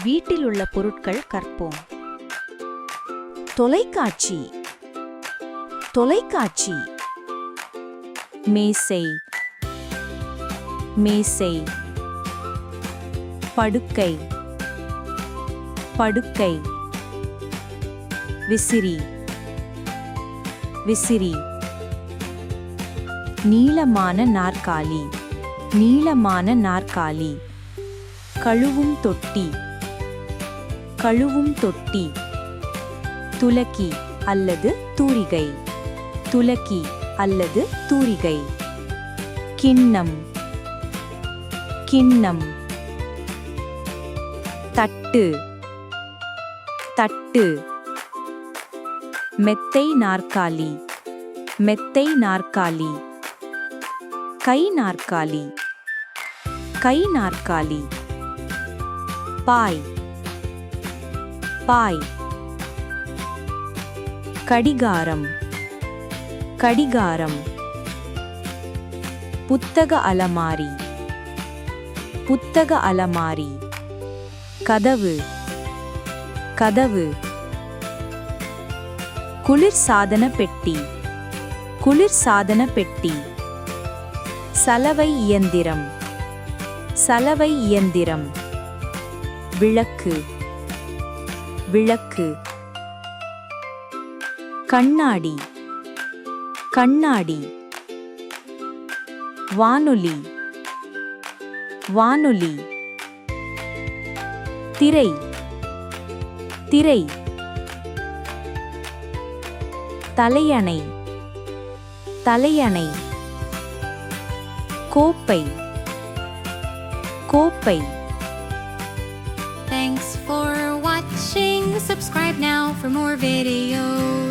வீட்டில் உள்ள பொருட்கள் கற்போம். தொலைக்காட்சி, தொலைக்காட்சி. மேசை, மேசை. படுக்கை, படுக்கை. விசிறி, விசிறி. நீளமான நாற்காலி, நீளமான நாற்காலி. கழுவும் தொட்டி, கழுவும் தொட்டி. துலக்கி அல்லது தூரிகை, துலக்கி அல்லது தூரிகை. கிண்ணம், கிண்ணம். தட்டு, தட்டு. மெத்தை நாற்காலி, மெத்தை நாற்காலி. கை நாற்காலி, கை நாற்காலி. பாய், பாய். கடிகாரம், கடிகாரம். புத்தக அலமாரி, புத்தக அலமாரி. கதவு, கதவு. குளிர்சாதன பெட்டி, குளிர்சாதன பெட்டி. சலவை இயந்திரம், சலவை இயந்திரம். விளக்கு, விளக்கு. கண்ணாடி, கண்ணாடி. வானொலி, வானொலி. திரை, திரை. தலையணை, தலையணை. கோப்பை, கோப்பை. Thanks for watching. Subscribe now for more videos.